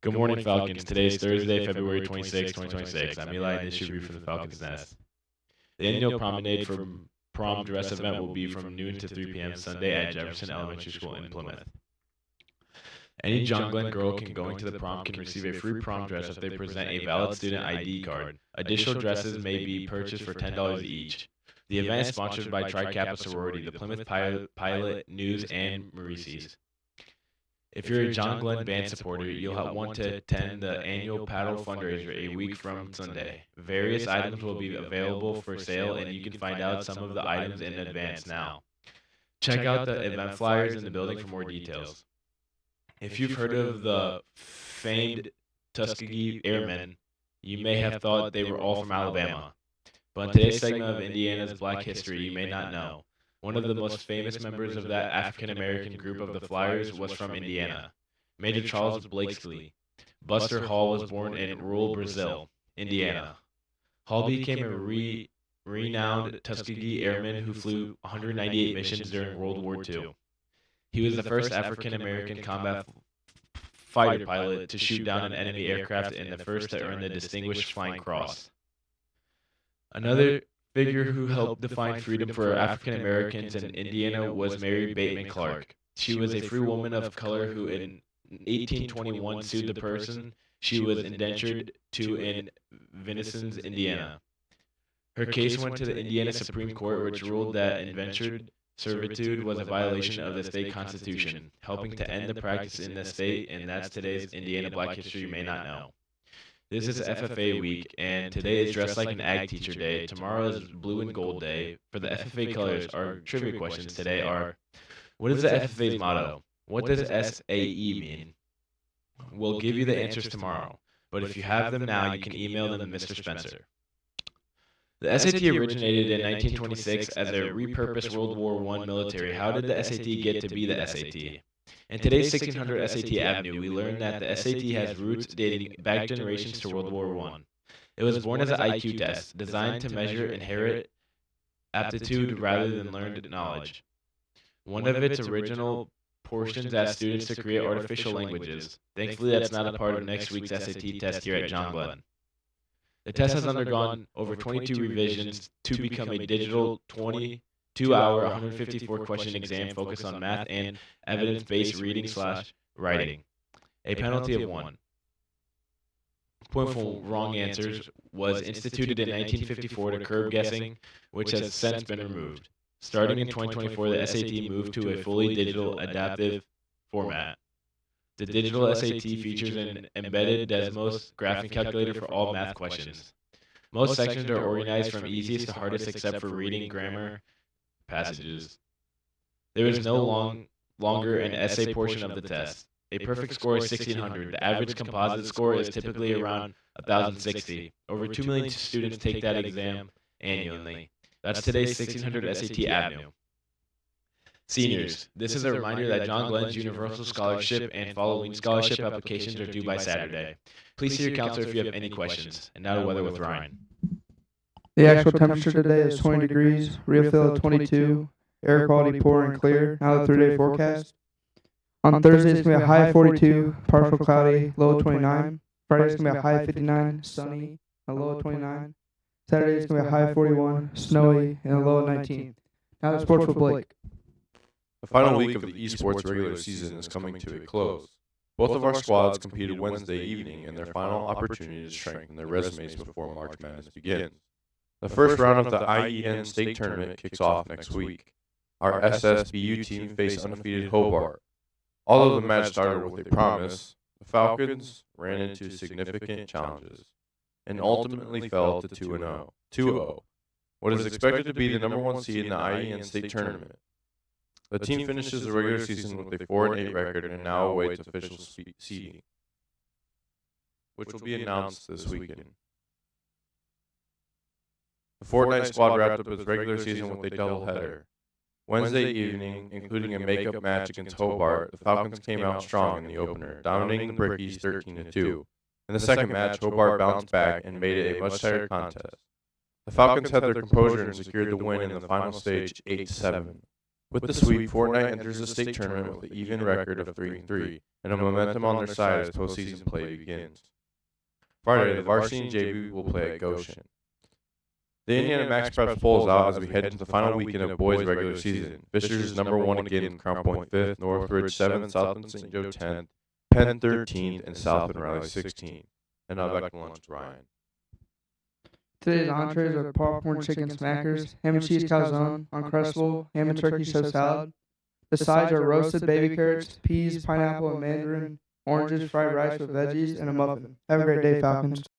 Good morning, Falcons. Today is Thursday, February 26, 2026. I'm Eli, and this is your review for the Falcons Nest. The annual promenade for prom dress event will be from noon to 3 p.m. Sunday at Jefferson Elementary School in Plymouth. Any John Glenn girl going to the prom can receive a free prom dress if they present a valid student ID card. Additional dresses may be purchased for $10 each. The event is sponsored by Tri Kappa Sorority, the Plymouth Pilot, News, and Maurices. If you're a John Glenn band supporter, you'll want to attend the annual paddle fundraiser a week from Sunday. Various items will be available for sale, and you can find out some of the items in advance now. Check out the event flyers in the building for more details. If you've heard of the famed Tuskegee Airmen, you may have thought they were all from Alabama. But in today's segment of Indiana's Black History, you may not know. One of the most famous members of that African-American group of the Flyers was from Indiana, Major Charles Blakesley. Buster Hall was born in rural Brazil, Indiana. Hall became a renowned Tuskegee Airman who flew 198 missions during World War II. He was the first African-American combat fighter pilot to shoot down an enemy aircraft and the first to earn the Distinguished Flying Cross. Another figure who helped define freedom for African Americans in Indiana was Mary Bateman Clark. She was a free woman of color who in 1821 sued the person she was indentured to in Vincennes, Indiana. Her case went to the Indiana Supreme Court, which ruled that indentured servitude was a violation of the state constitution, helping to end the practice in the state, and that's today's Indiana Black History you may not know. This is FFA week, and today is Dressed Like an Ag Teacher Day. Tomorrow is Blue and Gold Day. For the FFA colors, our trivia questions today are, what is the FFA's motto? What does SAE mean? We'll give you the answers tomorrow, but if you have them now, you can email them to Mr. Spencer. The SAT originated in 1926 as a repurposed World War I military. How did the SAT get to be the SAT? In today's 1600 SAT Avenue, we learned that the SAT has roots dating back generations to World War I. It was born as an IQ test, designed to measure inherent aptitude rather than learned knowledge. One of its original portions asked students to create artificial languages. Thankfully, that's not a part of next week's SAT test here at John Glenn. The test has undergone over 22 revisions to become a digital 22-hour, 154-question exam focused on math and evidence-based reading/writing. A penalty of 1 point for wrong answers was instituted in 1954 to curb guessing, which has since been removed. Starting in 2024, the SAT moved to a fully digital adaptive format. The digital SAT features an embedded Desmos graphing calculator for all math questions. Most sections are organized from easiest to hardest except for reading, grammar, passages. There is no longer an essay portion of the test. A perfect score is 1600. The average composite score is typically around 1060. Over 2 million students take that exam annually. That's today's 1600 SAT Avenue. Seniors, this is a reminder that John Glenn's Universal Scholarship and following scholarship applications are due by Saturday. Please see your counselor if you have any questions. And now the weather with Ryan. The actual temperature today is 20 degrees, real feel 22, air quality poor and clear. Now the 3-day forecast. On Thursday, it's going to be a high 42, partial cloudy, low 29. Friday, it's going to be a high 59, sunny, a low 29. Saturday, it's going to be a high 41, snowy, and a low 19. Now the sports with Blake. The final week of the esports regular season is coming to a close. Both of our squads competed Wednesday evening in their final opportunity to strengthen their resumes before March Madness begins. The first round of the IEN state tournament kicks off next week. Our SSBU team faced undefeated Hobart. Although the match started with a promise, the Falcons ran into significant challenges and ultimately fell to 2-0. What is expected to be the number 1 seed in the IEN state tournament. The team finishes the regular season with a 4-8 record and now awaits official seeding, which will be announced this weekend. The Fortnite squad wrapped up its regular season with a doubleheader. Wednesday evening, including a makeup match against Hobart, the Falcons came out strong in the opener, dominating the Brickies 13-2. In the second match, Hobart bounced back and made it a much tighter contest. The Falcons had their composure and secured the win in the final stage 8-7. With the sweep, Fortnite enters the state tournament with an even record of 3-3, and a momentum on their side as postseason play begins. Friday, the varsity and JV will play at Goshen. The Indiana Max Preps pulls out as we head into the final weekend of boys' regular season. Fishers #1 again with Crown Point 5th, Northridge 7th, South Bend St. Joe 10th, Penn 13th, and South Bend Riley 16th. And now back to lunch, Ryan. Today's entrees are popcorn chicken smackers, ham and cheese calzone, uncrustable, ham and turkey so salad. The sides are roasted baby carrots, peas, pineapple, and mandarin, oranges, fried rice with veggies, and a muffin. Have a great day, Falcons.